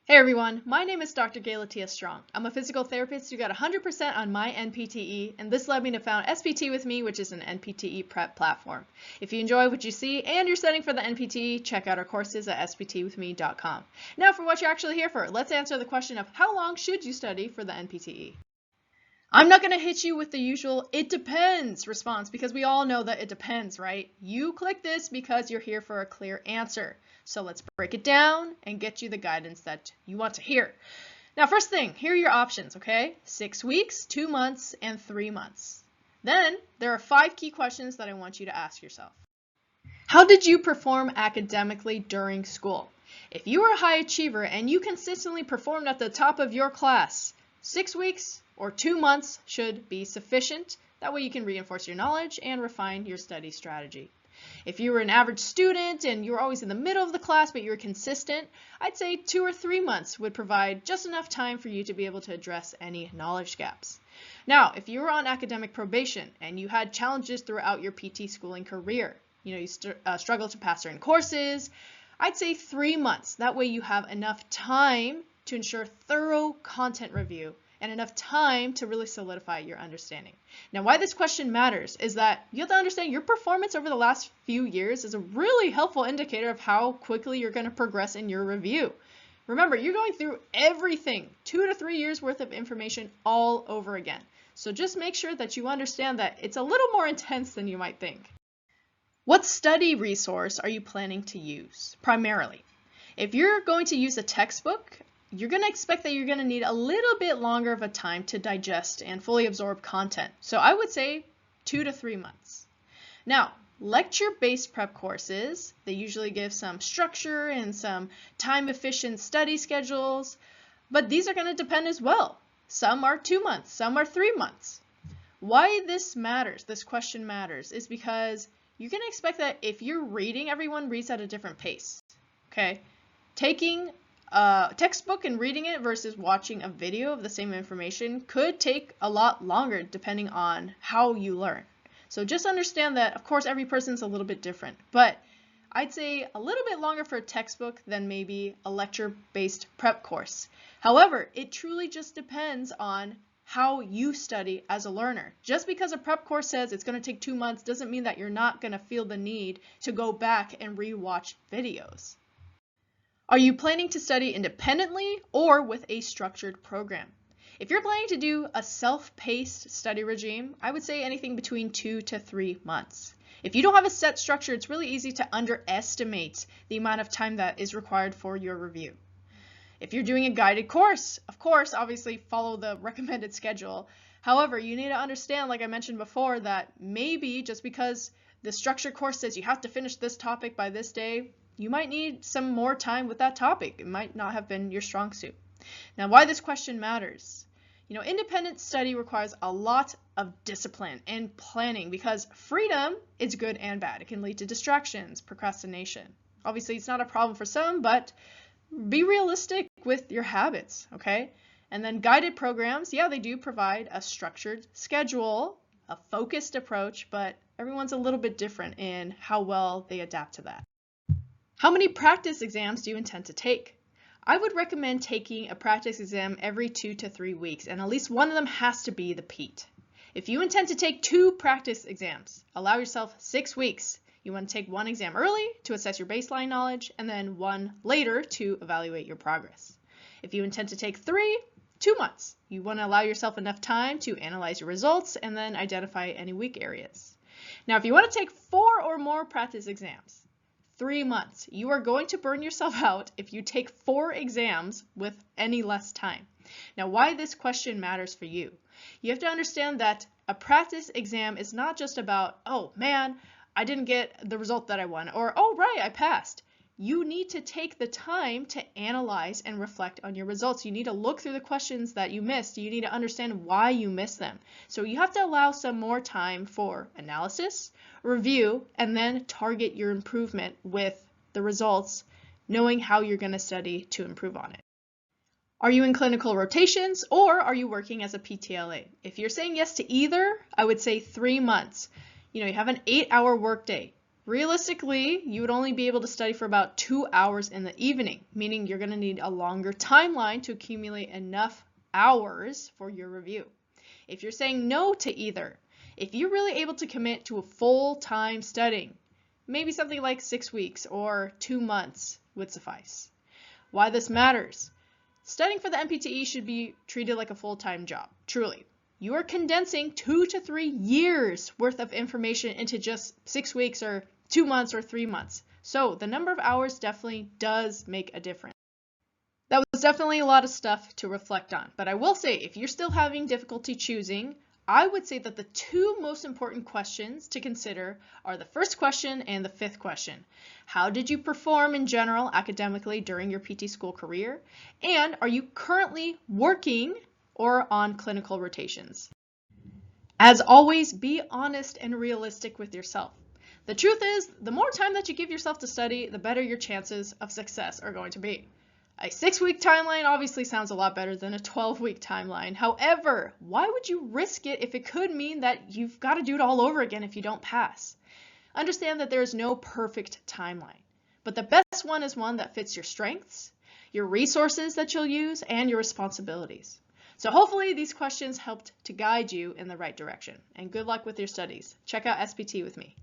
Hey everyone, my name is Dr. Galatia Strong. I'm a physical therapist who got 100% on my NPTE, and this led me to found SPT with me, which is an NPTE prep platform. If you enjoy what you see and you're studying for the NPTE, check out our courses at sptwithme.com. Now for what you're actually here for, let's answer the question of how long should you study for the NPTE? I'm not going to hit you with the usual "it depends" response because we all know that it depends, right? You click this because you're here for a clear answer. So let's break it down and get you the guidance that you want to hear. Now, first thing, here are your options, okay? 6 weeks, 2 months, and 3 months. Then there are 5 key questions that I want you to ask yourself. How did you perform academically during school? If you were a high achiever and you consistently performed at the top of your class, 6 weeks or 2 months should be sufficient. That way you can reinforce your knowledge and refine your study strategy. If you were an average student and you were always in the middle of the class but you were consistent, I'd say 2 or 3 months would provide just enough time for you to be able to address any knowledge gaps. Now, if you were on academic probation and you had challenges throughout your PT schooling career, you struggled to pass certain courses, I'd say 3 months. That way you have enough time to ensure thorough content review and enough time to really solidify your understanding. Now, why this question matters is that you have to understand your performance over the last few years is a really helpful indicator of how quickly you're going to progress in your review. Remember, you're going through everything, 2 to 3 years worth of information all over again. So just make sure that you understand that it's a little more intense than you might think. What study resource are you planning to use primarily? If you're going to use a textbook, you're going to expect that you're going to need a little bit longer of a time to digest and fully absorb content. So I would say 2 to 3 months. Now, lecture-based prep courses, they usually give some structure and some time-efficient study schedules, but these are going to depend as well. Some are 2 months, some are 3 months. Why this matters, this question matters, is because you can expect that if you're reading, everyone reads at a different pace, okay? Taking a textbook and reading it versus watching a video of the same information could take a lot longer depending on how you learn. So just understand that, of course, every person's a little bit different, but I'd say a little bit longer for a textbook than maybe a lecture-based prep course. However, it truly just depends on how you study as a learner. Just because a prep course says it's going to take 2 months doesn't mean that you're not going to feel the need to go back and re-watch videos. Are you planning to study independently or with a structured program? If you're planning to do a self-paced study regime, I would say anything between 2 to 3 months. If you don't have a set structure, it's really easy to underestimate the amount of time that is required for your review. If you're doing a guided course, of course, obviously follow the recommended schedule. However, you need to understand, like I mentioned before, that maybe just because the structured course says you have to finish this topic by this day, you might need some more time with that topic. It might not have been your strong suit. Now, why this question matters? Independent study requires a lot of discipline and planning because freedom is good and bad. It can lead to distractions, procrastination. Obviously, it's not a problem for some, but be realistic with your habits, okay? And then guided programs, yeah, they do provide a structured schedule, a focused approach, but everyone's a little bit different in how well they adapt to that. How many practice exams do you intend to take? I would recommend taking a practice exam every 2 to 3 weeks, and at least one of them has to be the PET. If you intend to take 2 practice exams, allow yourself 6 weeks. You want to take 1 exam early to assess your baseline knowledge, and then 1 later to evaluate your progress. If you intend to take 3, 2 months. You want to allow yourself enough time to analyze your results and then identify any weak areas. Now, if you want to take 4 or more practice exams, 3 months. You are going to burn yourself out if you take 4 exams with any less time. Now, why this question matters for you? You have to understand that a practice exam is not just about, oh man, I didn't get the result that I wanted, or oh right, I passed. You need to take the time to analyze and reflect on your results. You need to look through the questions that you missed. You need to understand why you missed them. So you have to allow some more time for analysis, review, and then target your improvement with the results, knowing how you're going to study to improve on it. Are you in clinical rotations or are you working as a PTLA? If you're saying yes to either, I would say 3 months. You have an 8-hour workday. Realistically, you would only be able to study for about 2 hours in the evening, meaning you're going to need a longer timeline to accumulate enough hours for your review. If you're saying no to either, if you're really able to commit to a full-time studying, maybe something like 6 weeks or 2 months would suffice. Why this matters. Studying for the NPTE should be treated like a full-time job, truly. You are condensing 2 to 3 years worth of information into just 6 weeks or 2 months or 3 months. So the number of hours definitely does make a difference. That was definitely a lot of stuff to reflect on, but I will say if you're still having difficulty choosing, I would say that the two most important questions to consider are the first question and the fifth question. How did you perform in general academically during your PT school career? And are you currently working or on clinical rotations? As always, be honest and realistic with yourself. The truth is, the more time that you give yourself to study, the better your chances of success are going to be. A 6-week timeline obviously sounds a lot better than a 12-week timeline. However, why would you risk it if it could mean that you've got to do it all over again if you don't pass? Understand that there is no perfect timeline, but the best one is one that fits your strengths, your resources that you'll use, and your responsibilities. So hopefully these questions helped to guide you in the right direction. And good luck with your studies. Check out SPT with me.